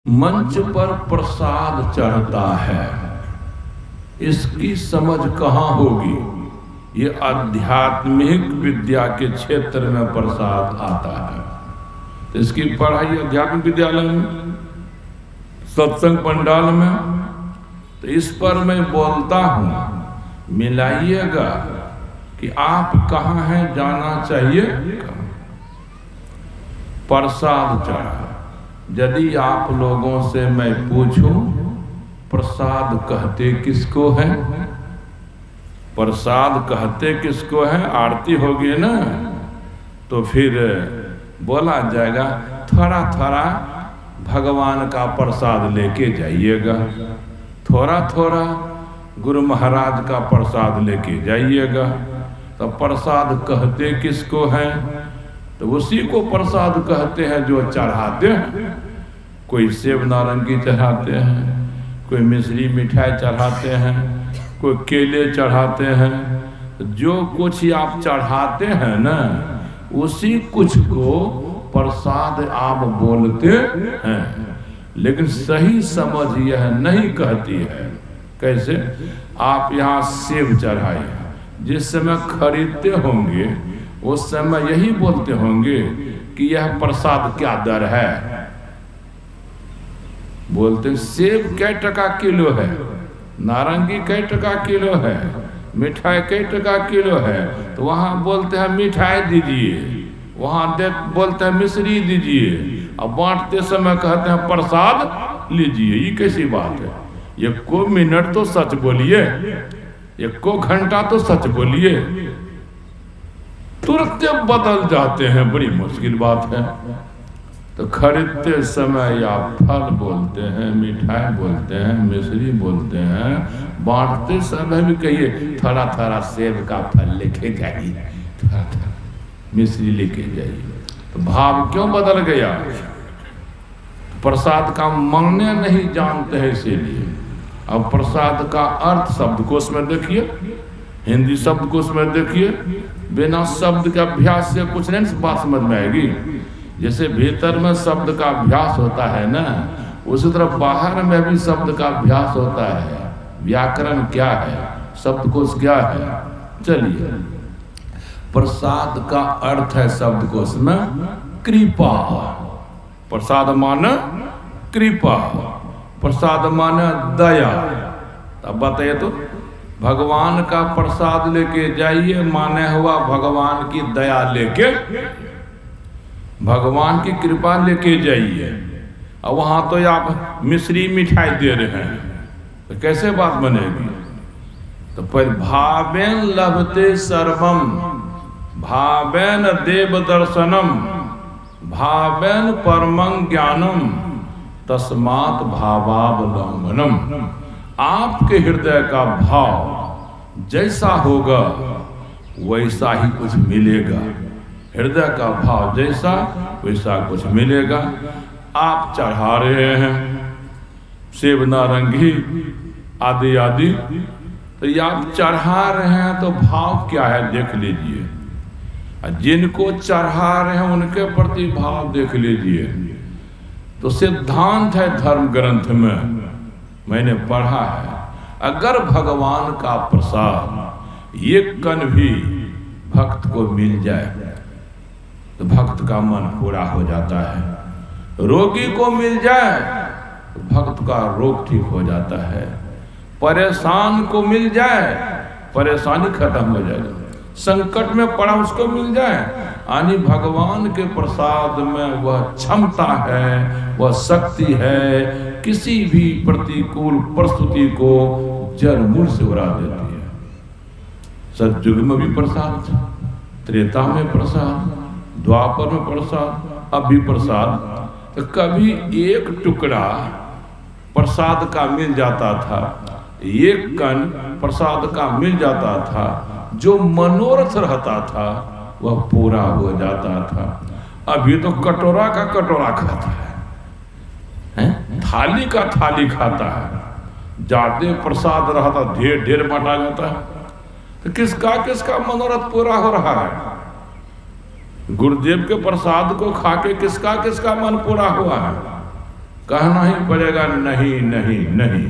मंच पर प्रसाद चढ़ता है, इसकी समझ कहाँ होगी। ये आध्यात्मिक विद्या के क्षेत्र में प्रसाद आता है, तो इसकी पढ़ाई आध्यात्मिक विद्यालय में, सत्संग पंडाल में। तो इस पर मैं बोलता हूँ, मिलाइएगा कि आप कहाँ हैं, जाना चाहिए। प्रसाद चढ़ा, यदि आप लोगों से मैं पूछूं प्रसाद कहते किसको है, प्रसाद कहते किसको है, आरती होगी ना, तो फिर बोला जाएगा थोड़ा थोड़ा भगवान का प्रसाद लेके जाइएगा, थोड़ा थोड़ा गुरु महाराज का प्रसाद लेके जाइएगा। तो प्रसाद कहते किसको है, तो उसी को प्रसाद कहते हैं जो चढ़ाते हैं। कोई सेब नारंगी चढ़ाते हैं, कोई मिश्री मिठाई चढ़ाते हैं, कोई केले चढ़ाते हैं। जो कुछ आप चढ़ाते हैं ना, उसी कुछ को प्रसाद आप बोलते हैं। लेकिन सही समझ यह नहीं कहती है। कैसे? आप यहाँ सेब चढ़ाए, जिस समय खरीदते होंगे उस समय यही बोलते होंगे कि यह प्रसाद क्या दर है। बोलते सेब कै टका किलो है, नारंगी कै टका किलो है, मिठाई कै टका किलो है। तो वहाँ बोलते हैं मिठाई दीजिए, वहाँ बोलते हैं मिश्री दीजिए, अब बांटते समय कहते हैं प्रसाद लीजिए। ये कैसी बात है? एको मिनट तो सच बोलिए, एको घंटा तो सच बोलिए, तुरंत बदल जाते हैं। बड़ी मुश्किल बात है। तो खरीदते समय आप फल बोलते हैं, मिठाई बोलते हैं, मिश्री बोलते हैं, बांटते समय भी कहिए थोड़ा थोड़ा सेब का फल लेके जाइए, थोड़ा थोड़ा मिश्री लेके जाइए। तो भाव क्यों बदल गया? प्रसाद का मांगने नहीं जानते हैं, इसीलिए। अब प्रसाद का अर्थ शब्दकोश में देखिए, हिंदी शब्दकोश में देखिए, बिना शब्द के अभ्यास से कुछ नहीं बात समझ में आएगी। जैसे भीतर में शब्द का अभ्यास होता है ना, उसी तरह बाहर में भी शब्द का अभ्यास होता है। व्याकरण क्या है, शब्दकोश क्या है। चलिए, प्रसाद का अर्थ है शब्दकोश में कृपा। प्रसाद माने कृपा, प्रसाद माने दया। अब बताइए तो, भगवान का प्रसाद लेके जाइए माने हुआ भगवान की दया लेके, भगवान की कृपा लेके जाइए। और वहां तो आप मिश्री मिठाई दे रहे हैं, तो कैसे बात बनेगी? तो पर भावेन लभते सर्वम, भावेन देव दर्शनम, भावेन परमं ज्ञानम, तस्मात् भावावलंबनम। आपके हृदय का भाव जैसा होगा वैसा ही कुछ मिलेगा। हृदय का भाव जैसा वैसा कुछ मिलेगा। आप चढ़ा रहे हैं सेब नारंगी आदि आदि, तो ये आप चढ़ा रहे हैं तो भाव क्या है देख लीजिए। जिनको चढ़ा रहे हैं उनके प्रति भाव देख लीजिए। तो सिद्धांत है धर्म ग्रंथ में, मैंने पढ़ा है, अगर भगवान का प्रसाद एक कण भी भक्त को मिल जाए तो भक्त का मन पूरा हो जाता है। रोगी को मिल जाए तो भक्त का रोग ठीक हो जाता है। परेशान को मिल जाए परेशानी खत्म हो जाएगी। संकट में पड़ा उसको मिल जाए, यानी भगवान के प्रसाद में वह क्षमता है, वह शक्ति है, किसी भी प्रतिकूल परिस्थिति को जड़ मूल से उड़ा देती है। सतयुग में भी प्रसाद, त्रेता में प्रसाद, द्वापर में प्रसाद, अब भी प्रसाद। तो कभी एक टुकड़ा प्रसाद का मिल जाता था, एक कण प्रसाद का मिल जाता था, जो मनोरथ रहता था वह पूरा हो जाता था। अभी तो कटोरा का कटोरा खाता है, थाली का थाली खाता है। ज्यादा प्रसाद रहता ढेर ढेर बंटा जाता है। तो किसका किसका मनोरथ पूरा हो रहा है? गुरुदेव के प्रसाद को खा के किसका किसका मन पूरा हुआ है? कहना ही पड़ेगा नहीं नहीं नहीं।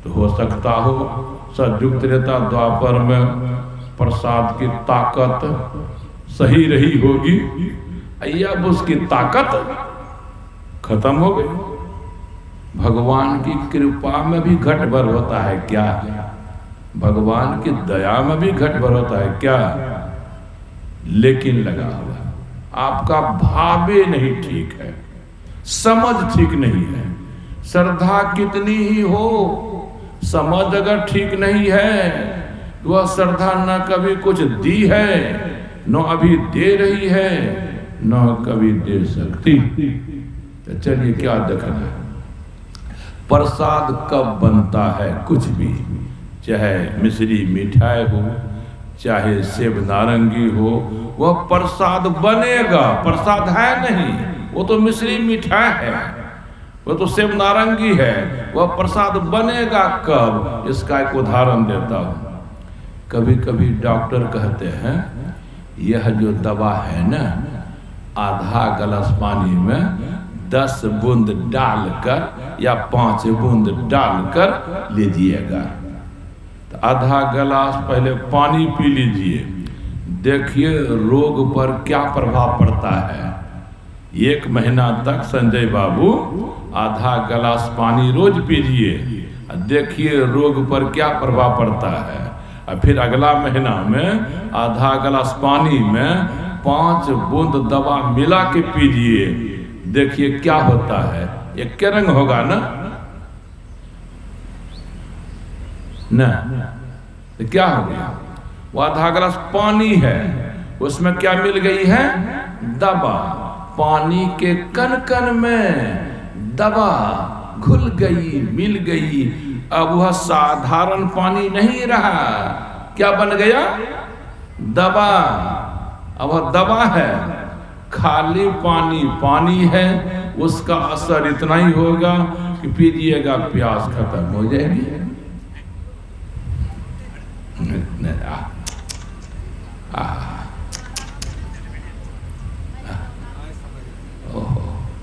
तो हो सकता हो सतयुग त्रेता द्वापर में प्रसाद की ताकत सही रही होगी, अब उसकी ताकत खत्म हो गई। भगवान की कृपा में भी घट भर होता है क्या? भगवान की दया में भी घट भर होता है क्या? लेकिन लगा हुआ आपका भावे नहीं ठीक है, समझ ठीक नहीं है। श्रद्धा कितनी ही हो, समझ अगर ठीक नहीं है तो वह श्रद्धा न कभी कुछ दी है, न अभी दे रही है, न कभी दे सकती। तो चलिए क्या देखना है, प्रसाद कब बनता है? कुछ भी, चाहे मिश्री मिठाई हो, चाहे सेब नारंगी हो, वह प्रसाद बनेगा। प्रसाद है नहीं, वो तो मिश्री मिठाई है, वो तो सेब नारंगी है। वह प्रसाद बनेगा कब? इसका एक उदाहरण देता हूँ। कभी कभी डॉक्टर कहते हैं यह जो दवा है ना, आधा गिलास पानी में 10 बूंद डालकर या 5 बूंद डालकर लीजिएगा। तो आधा गिलास पहले पानी पी लीजिए, देखिए रोग पर क्या प्रभाव पड़ता है। 1 महीना तक संजय बाबू आधा गिलास पानी रोज पीजिए, देखिए रोग पर क्या प्रभाव पड़ता है। और फिर अगला महीना में आधा गिलास पानी में 5 बूंद दवा मिला के पीजिए, देखिए क्या होता है। एक के रंग होगा ना, तो क्या हो गया? वो आधा गिलास पानी है, उसमें क्या मिल गई है? दवा। पानी के कण कण में दवा घुल गई, मिल गई। अब वह साधारण पानी नहीं रहा, क्या बन गया? दवा। अब वह दवा है, खाली पानी पानी है, उसका असर इतना ही होगा कि पीजिएगा प्यास खत्म हो जाएगी।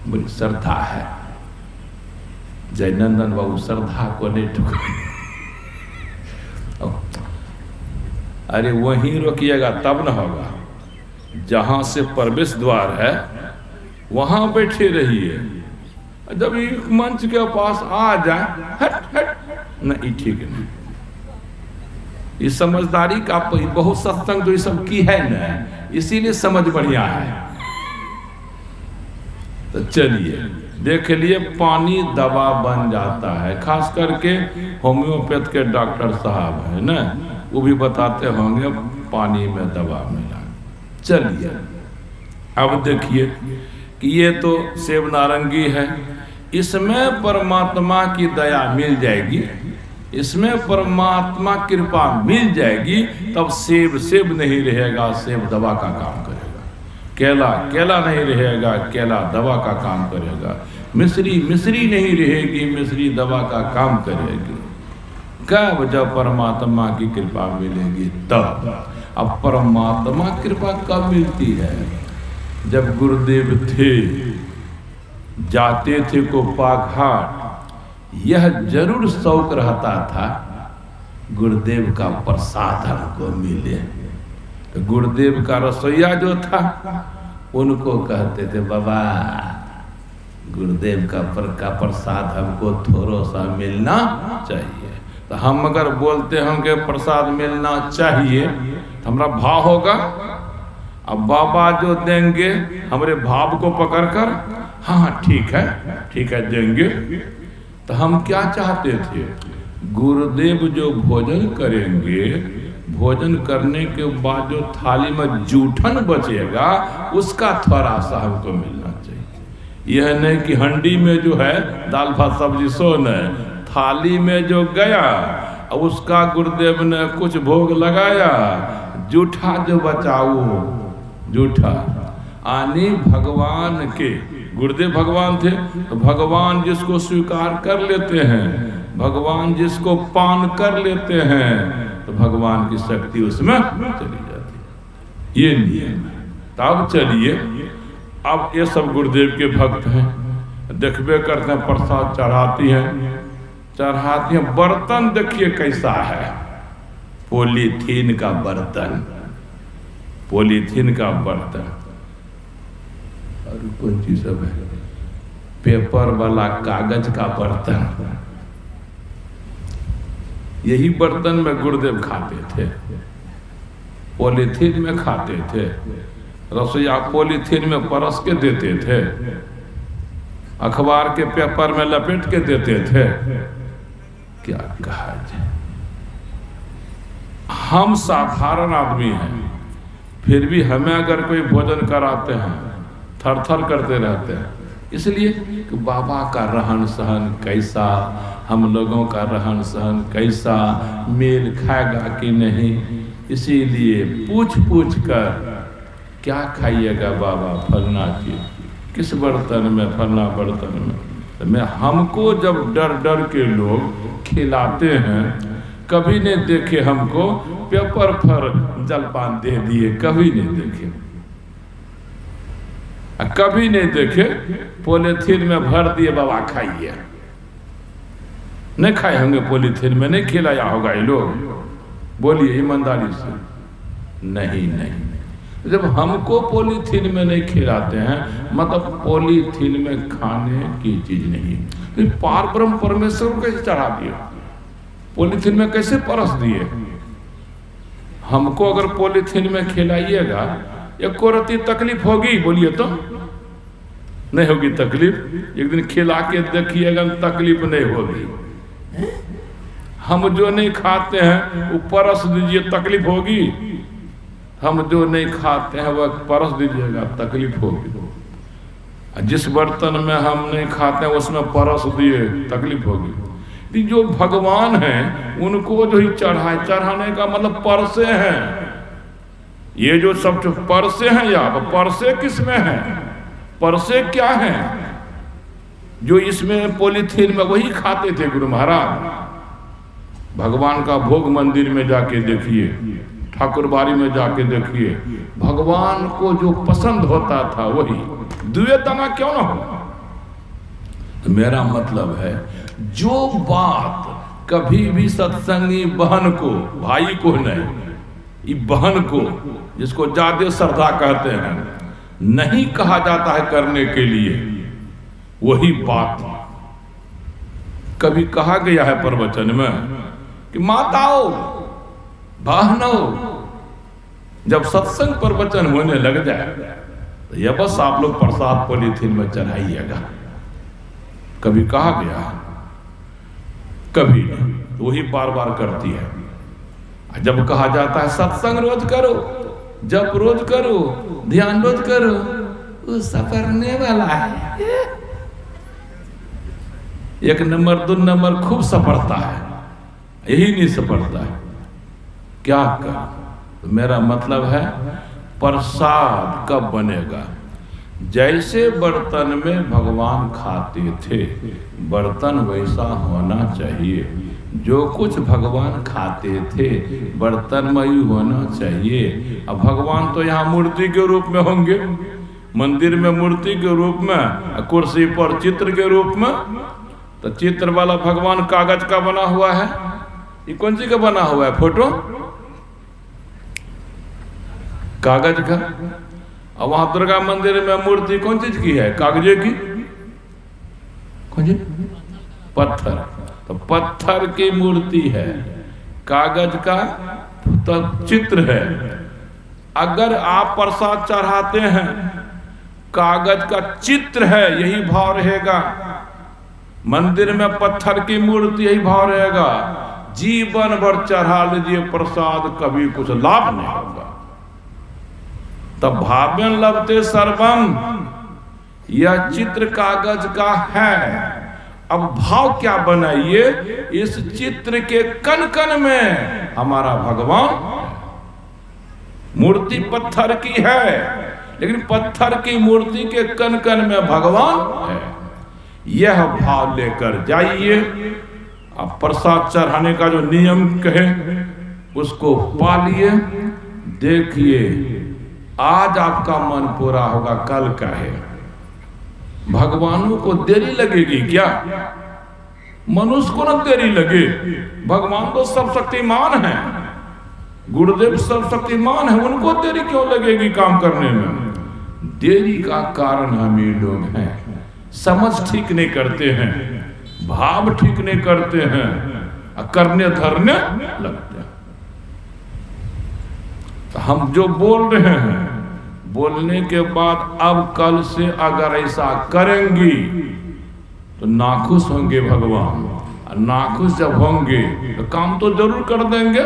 बड़ी श्रद्धा है। जयनंदन बाबू श्रद्धा को नहीं ठुकराए। अरे वहीं रोकिएगा तब न होगा, जहां से प्रवेश द्वार है वहां बैठे रहिए। जब एक मंच के पास आ जाए हट हट, नहीं ठीक नहीं। इस समझदारी का बहुत सत्संग तो ये सब की है ना, इसीलिए समझ बढ़िया है। तो चलिए देख लिए, पानी दवा बन जाता है। खास करके होम्योपैथ के डॉक्टर साहब है ना, वो भी बताते होंगे पानी में दवा मिला। चलिए अब देखिए कि ये तो सेब नारंगी है, इसमें परमात्मा की दया मिल जाएगी, इसमें परमात्मा कृपा मिल जाएगी, तब सेब सेब नहीं रहेगा, सेब दवा का काम करेगा। केला केला नहीं रहेगा, केला दवा का काम करेगा। मिश्री मिश्री नहीं रहेगी, मिश्री दवा का काम करेगी। कब? जब परमात्मा की कृपा मिलेगी तब। अब परमात्मा कृपा कब मिलती है? जब गुरुदेव थे, जाते थे कोपा घाट, यह जरूर शौक रहता था गुरुदेव का प्रसाद हमको मिले। तो गुरुदेव का रसोईया जो था उनको कहते थे, बाबा गुरुदेव का प्रसाद हमको थोड़ा सा मिलना चाहिए। तो हम अगर बोलते हैं कि प्रसाद मिलना चाहिए तो हमारा भाव होगा। अब बाबा जो देंगे हमारे भाव को पकड़कर, हाँ ठीक है देंगे। तो हम क्या चाहते थे? गुरुदेव जो भोजन करेंगे, भोजन करने के बाद जो थाली में जूठन बचेगा उसका थोड़ा सा हमको मिलना चाहिए। यह नहीं कि हंडी में जो है दाल भात सब्जी सोन है, थाली में जो गया उसका गुरुदेव ने कुछ भोग लगाया, जूठा जो बचाओ, जूठा आनी भगवान के, गुरुदेव भगवान थे तो भगवान जिसको स्वीकार कर लेते हैं, भगवान जिसको पान कर लेते हैं, तो भगवान की शक्ति उसमें चली जाती है। ये नियम है। तब चलिए, अब ये सब गुरुदेव के भक्त हैं, देखबे करते हैं, प्रसाद चढ़ाती हैं। बर्तन देखिए कैसा है, पॉलीथीन का बर्तन, पॉलीथीन का बर्तन। और कौन चीज सब है, पेपर वाला कागज का बर्तन। यही बर्तन में गुरुदेव खाते थे, पॉलीथीन में खाते थे। रसोईया पॉलीथीन में परस के देते थे, अखबार के पेपर में लपेट के देते थे। क्या कहा जाए, हम साधारण आदमी हैं, फिर भी हमें अगर कोई भोजन कराते हैं थर थर करते रहते हैं। इसलिए कि बाबा का रहन सहन कैसा, हम लोगों का रहन सहन कैसा, मेल खाएगा कि नहीं। इसीलिए पूछ पूछ कर क्या खाइएगा बाबा, फलना चीज किस बर्तन में, फलना बर्तन में। तो मैं हमको जब डर डर के लोग खिलाते हैं, कभी नहीं देखे हमको पेपर पर जलपान दे दिए, कभी नहीं देखे, कभी नहीं देखे पॉलीथीन में भर दिए बाबा खाइए। नहीं खाए होंगे पॉलीथीन में, नहीं खिलाया होगा ये लोग, बोलिए ईमानदारी से। नहीं नहीं, जब हमको पॉलीथीन में नहीं खिलाते हैं, मतलब पॉलीथीन में खाने की चीज नहीं। तो पार ब्रह्म परमेश्वर को कैसे चढ़ा दिए, पॉलीथीन में कैसे परस दिए। हमको अगर पॉलीथीन में खिलाइएगा, एक को रत्ती तकलीफ होगी, बोलिए तो नहीं होगी तकलीफ। एक दिन खिला के देखिएगा, तकलीफ नहीं होगी। हम जो नहीं खाते हैं वो परस दीजिए, तकलीफ होगी। हम जो नहीं खाते हैं वह परस दीजिएगा, तकलीफ होगी। जिस बर्तन में हम नहीं खाते हैं उसमें परस दिए, तकलीफ होगी। जो भगवान हैं उनको जो ही चढ़ाए, चढ़ाने का मतलब परसे हैं। ये जो सब परसे हैं, या परसे किसमें हैं, परसे क्या हैं, जो इसमें पॉलीथीन में वही खाते थे गुरु महाराज। भगवान का भोग मंदिर में जाके देखिए, ठाकुरबाड़ी में जाके देखिए, भगवान को जो पसंद होता था वही, द्वितना क्यों ना हो। तो मेरा मतलब है, जो बात कभी भी सत्संगी बहन को, भाई को नहीं, बहन को जिसको ज्यादा श्रद्धा कहते हैं, नहीं कहा जाता है करने के लिए, वही बात कभी कहा गया है प्रवचन में कि माताओं बहनों, जब सत्संग प्रवचन होने लग जाए तो यह बस आप लोग प्रसाद पॉलीथीन में चढ़ाइएगा। कभी कहा गया, कभी नहीं, तो वही बार बार करती है। जब कहा जाता है सत्संग रोज करो, जप रोज करो, ध्यान रोज करो, वो सफरने वाला है। एक नंबर 2 नंबर खूब सफरता है, यही नहीं सफरता है, क्या कर। तो मेरा मतलब है, प्रसाद कब बनेगा, जैसे बर्तन में भगवान खाते थे बर्तन वैसा होना चाहिए। जो कुछ भगवान खाते थे बर्तन में ही होना चाहिए। अब भगवान तो यहाँ मूर्ति के रूप में होंगे, मंदिर में मूर्ति के रूप में, कुर्सी पर चित्र के रूप में। तो चित्र वाला भगवान कागज का बना हुआ है, ये कौन सी का बना हुआ है, फोटो कागज का। और वहां दुर्गा मंदिर में मूर्ति कौन चीज की है, कागजे की, कौन सी, पत्थर। तो पत्थर की मूर्ति है, कागज का तो चित्र है। अगर आप प्रसाद चढ़ाते हैं, कागज का चित्र है, यही भाव रहेगा। मंदिर में पत्थर की मूर्ति, यही भाव रहेगा। जीवन भर चढ़ा लीजिए प्रसाद, कभी कुछ लाभ नहीं होगा। तब भाव्यं लभते सर्वम, यह चित्र कागज का है। अब भाव क्या बनाइए, इस चित्र के कण कण में हमारा भगवान है। मूर्ति पत्थर की है, लेकिन पत्थर की मूर्ति के कण कण में भगवान है। यह भाव लेकर जाइए। अब प्रसाद चढ़ाने का जो नियम कहे उसको पालिए। देखिए आज आपका मन पूरा होगा, कल का है। भगवानों को देरी लगेगी क्या? मनुष्य को न देरी लगे, भगवान तो सर्वशक्तिमान है, गुरुदेव सर्वशक्तिमान है, उनको देरी क्यों लगेगी काम करने में? देरी का कारण हम ही लोग हैं, समझ ठीक नहीं करते हैं, भाव ठीक नहीं करते हैं, करने धरने लगते हैं। तो हम जो बोल रहे हैं, बोलने के बाद अब कल से अगर ऐसा करेंगी तो नाखुश होंगे भगवान, और नाखुश जब होंगे तो काम तो जरूर कर देंगे।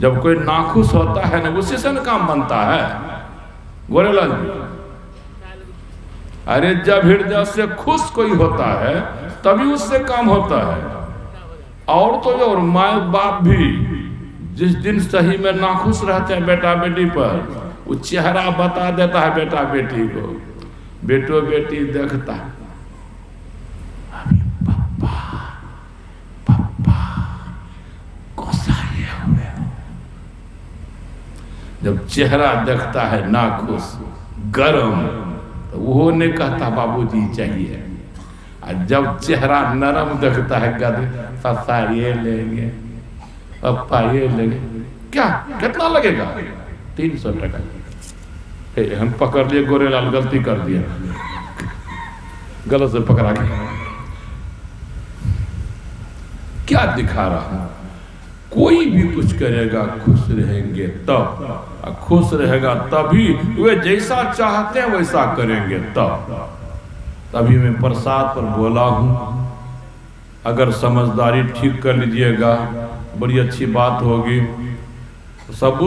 जब कोई नाखुश होता है ना, उसी से न काम बनता है गोरेलाल जी। अरे जब हृदय से खुश कोई होता है तभी उससे काम होता है। और तो और माँ बाप भी जिस दिन सही में नाखुश रहते हैं बेटा बेटी पर, वो चेहरा बता देता है बेटा बेटी को, बेटो बेटी देखता है अभी पापा पापा गुस्साए हुए। जब चेहरा देखता है नाखुश गरम तो वो नहीं कहता बाबूजी चाहिए, और जब चेहरा नरम देखता है गद पापा ये लेंगे पापा ये लेंगे, क्या कितना लगेगा? 300 टका। हम पकड़ लिए गोरेलाल, गलती कर दिया, गलत से पकड़ा गया। क्या दिखा रहा हूं? कोई भी कुछ करेगा खुश रहेंगे तब, खुश रहेगा तभी, वे जैसा चाहते हैं वैसा करेंगे तब। तभी मैं प्रसाद पर बोला हूं, अगर समझदारी ठीक कर लीजिएगा बड़ी अच्छी बात होगी। सबूत